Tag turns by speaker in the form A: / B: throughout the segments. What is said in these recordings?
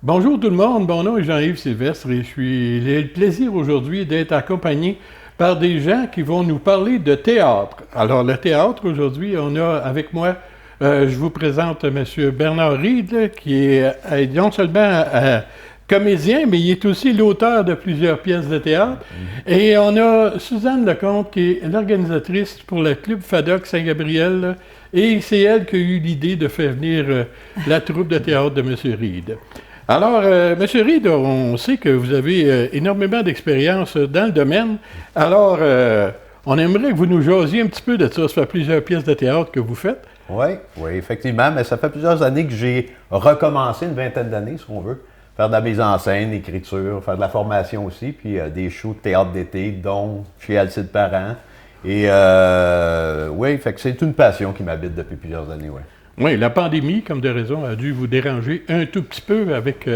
A: Bonjour tout le monde, mon nom est Jean-Yves Sylvestre et j'ai le plaisir aujourd'hui d'être accompagné par des gens qui vont nous parler de théâtre. Alors le théâtre, aujourd'hui, on a avec moi, je vous présente M. Bernard Reed, qui est non seulement comédien, mais il est aussi l'auteur de plusieurs pièces de théâtre. Et on a Suzanne Lecomte, qui est l'organisatrice pour le Club FADOC Saint-Gabriel, et c'est elle qui a eu l'idée de faire venir la troupe de théâtre de M. Reed. Alors, M. Reed, on sait que vous avez énormément d'expérience dans le domaine. Alors, on aimerait que vous nous jasiez un petit peu de ça. Ça fait plusieurs pièces de théâtre que vous faites.
B: Oui, effectivement. Mais ça fait plusieurs années que j'ai recommencé, une vingtaine d'années, si on veut, faire de la mise en scène, l'écriture, faire de la formation aussi, puis des shows de théâtre d'été, dont chez Alcide Parent. Et oui, fait que c'est une passion qui m'habite depuis plusieurs années, oui.
A: Oui, la pandémie, comme de raison, a dû vous déranger un tout petit peu avec,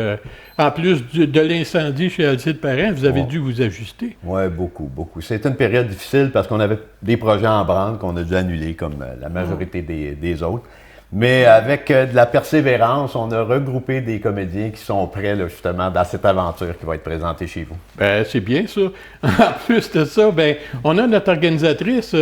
A: en plus de l'incendie chez Alcide Parent, vous avez dû vous ajuster.
B: Oui, beaucoup. C'était une période difficile parce qu'on avait des projets en branle qu'on a dû annuler, comme la majorité des autres. Mais avec de la persévérance, on a regroupé des comédiens qui sont prêts, là, justement, dans cette aventure qui va être présentée chez vous.
A: Bien, c'est bien ça. En plus de ça, bien, on a notre organisatrice,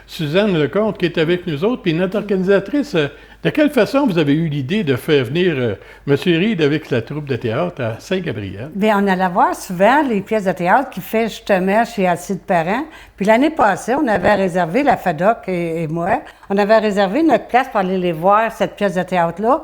A: Suzanne Lecomte, qui est avec nous autres. Puis notre organisatrice, de quelle façon vous avez eu l'idée de faire venir M. Reed avec la troupe de théâtre à Saint-Gabriel?
C: Bien, on allait voir souvent les pièces de théâtre qu'il fait justement chez Alcide Parent. Puis l'année passée, on avait réservé, la FADOC et moi, on avait réservé notre place pour aller les voir, cette pièce de théâtre-là,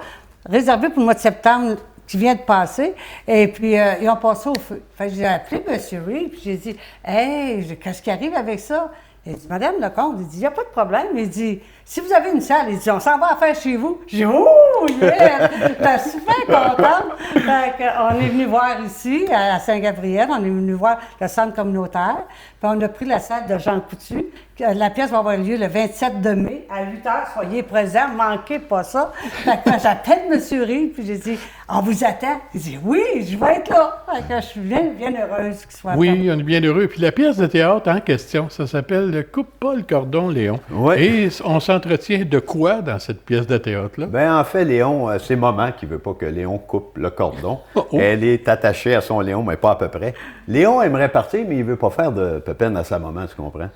C: réservée pour le mois de septembre qui vient de passer. Et puis, ils ont passé au feu. Fait que j'ai appelé M. Reed, puis j'ai dit « Hey, qu'est-ce qui arrive avec ça? » Il dit, Madame Lecomte, il dit, il n'y a pas de problème. Il dit, si vous avez une salle, il dit, on s'en va à faire chez vous. J'ai dit, oh, yeah! J'étais super contente. On est venu voir ici, à Saint-Gabriel, on est venu voir le centre communautaire. Puis on a pris la salle de Jean Coutu. La pièce va avoir lieu le 27 de mai à 8 h. Soyez présents, manquez pas ça. J'appelle M. Reed, puis j'ai dit, on vous attend. Il dit, oui, je vais être là. Je suis bien heureuse qu'il soit là.
A: Oui, on est bien heureux. Puis la pièce de théâtre en question, ça s'appelle « Coupe pas le cordon, Léon ».
B: Oui.
A: Et on s'entretient de quoi dans cette pièce de théâtre-là?
B: Bien, en fait, Léon, c'est Maman qui veut pas que Léon coupe le cordon. Elle est attachée à son Léon, mais pas à peu près. Léon aimerait partir, mais il veut pas faire de pépine à sa maman, tu comprends?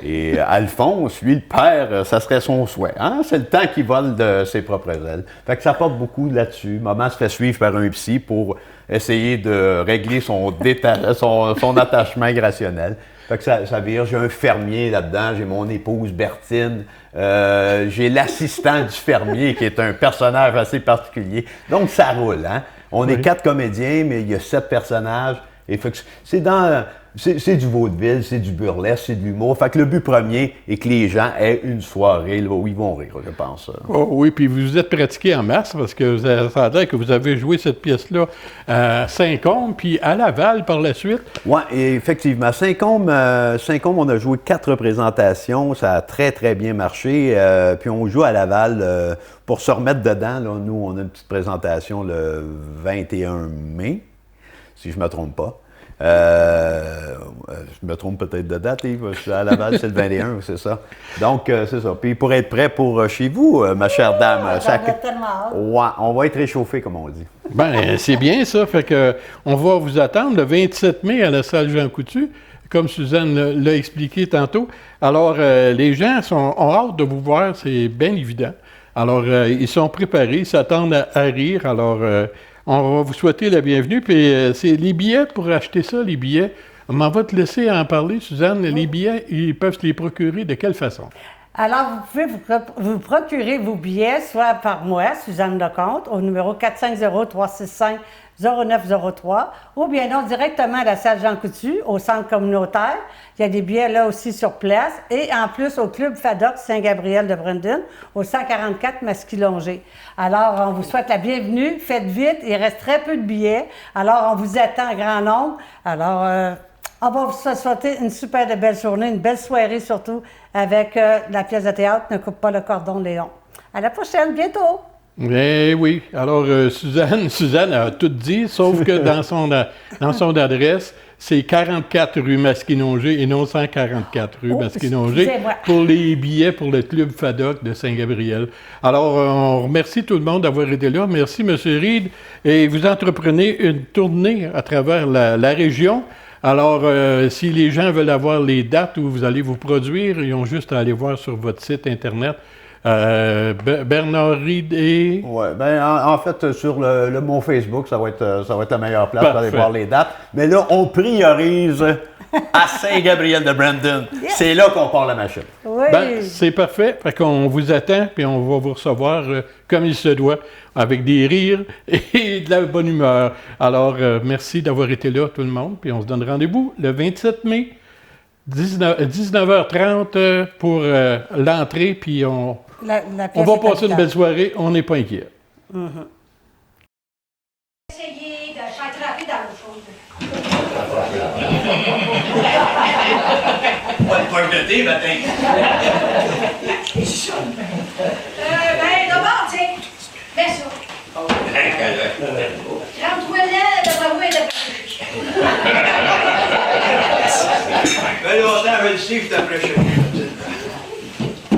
B: Et Alphonse, lui, le père, ça serait son souhait. Hein? C'est le temps qu'il vole de ses propres ailes. Fait que ça porte beaucoup là-dessus. Maman se fait suivre par un psy pour essayer de régler son attachement irrationnel. Fait que ça vire, j'ai un fermier là-dedans, j'ai mon épouse Bertine, j'ai l'assistant du fermier qui est un personnage assez particulier. Donc ça roule, hein? On est 4 comédiens, mais il y a 7 personnages. Et fait que c'est du vaudeville, c'est du burlesque, c'est de l'humour. Fait que le but premier est que les gens aient une soirée là, où ils vont rire, je pense.
A: Oh, oui, puis vous vous êtes pratiqué en masse parce que ça a l'air que vous avez joué cette pièce-là à Saint-Côme, puis à Laval par la suite.
B: Oui, effectivement. Saint-Côme, on a joué 4 représentations. Ça a très, très bien marché. Puis on joue à Laval pour se remettre dedans. Là, nous, on a une petite présentation le 21 mai, si je ne me trompe pas. Je me trompe peut-être de date, Yves. À Laval, c'est le 21, c'est ça. Donc, c'est ça. Puis pour être prêt pour chez vous, ma chère dame, on va être réchauffé, comme on dit.
A: Bien, c'est bien ça. Fait que on va vous attendre le 27 mai à la salle Jean Coutu, comme Suzanne l'a expliqué tantôt. Alors, les gens ont hâte de vous voir, c'est bien évident. Alors, ils sont préparés, ils s'attendent à rire. Alors, on va vous souhaiter la bienvenue. Puis, c'est les billets pour acheter ça, les billets. On va te laisser en parler, Suzanne. Oui. Les billets, ils peuvent se les procurer de quelle façon?
C: Alors, vous pouvez vous procurer vos billets, soit par moi, Suzanne Lecomte, au numéro 450-365-0903, ou bien non, directement à la salle Jean Coutu, au centre communautaire. Il y a des billets là aussi sur place. Et en plus, au Club FADOC Saint-Gabriel de Brandon, au 144 Masquilongé. Alors, on vous souhaite la bienvenue. Faites vite, il reste très peu de billets. Alors, on vous attend en grand nombre. Alors, on va vous souhaiter une super belle journée, une belle soirée surtout, avec la pièce de théâtre « Ne coupe pas le cordon, Léon ». À la prochaine, bientôt!
A: Eh oui. Alors, Suzanne a tout dit, sauf que dans son adresse, c'est 44 rue Masquinongé et non 144 rue Masquinongé
C: excusez-moi.
A: pour les billets pour le club FADOC de Saint-Gabriel. Alors, on remercie tout le monde d'avoir été là. Merci, M. Reed. Et vous entreprenez une tournée à travers la région. Alors, si les gens veulent avoir les dates où vous allez vous produire, ils ont juste à aller voir sur votre site Internet. Bernard Reed et...
B: Oui, bien, en fait, sur mon Facebook, ça va être la meilleure place pour aller
A: Parfait.
B: voir les dates. Mais là, on priorise à Saint-Gabriel de Brandon.
C: Yes.
B: C'est là qu'on part la machine.
C: Oui.
A: Ben, c'est parfait. Fait qu'on vous attend, puis on va vous recevoir comme il se doit, avec des rires et de la bonne humeur. Alors, merci d'avoir été là, tout le monde, puis on se donne rendez-vous le 27 mai, 19h30 pour l'entrée, puis on
C: La
A: va
C: pièce est
A: passer une
C: capitale.
A: belle soirée, on n'est pas inquiet.
D: Essayer de faire trapper dans l'eau chaude.
E: Pas de poche de thé, matin.
D: Ben, d'abord, tu sais, fais ça. Crème-toi là, d'après moi, d'après
E: fait longtemps, je le sais que je t'apprêche.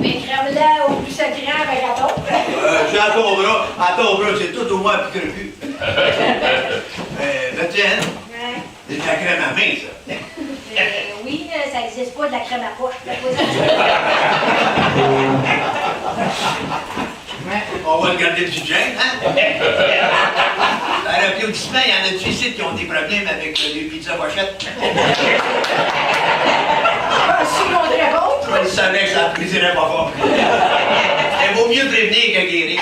D: mais crème-là au plus sacré avec la taupe.
E: J'ai à ton bras, c'est tout au moins plus crevu. Mais tiens,
D: Ouais.
E: c'est de la crème à main, ça.
D: Oui, ça n'existe pas de la crème à poche.
E: On va le garder du gène, hein? À l'applaudissement, il y en a-tu ici qui ont des problèmes avec les pizzas pochettes?
D: Si on très bon.
E: Je savais que ça ne plaisirait pas fort. Il vaut mieux prévenir que guérir.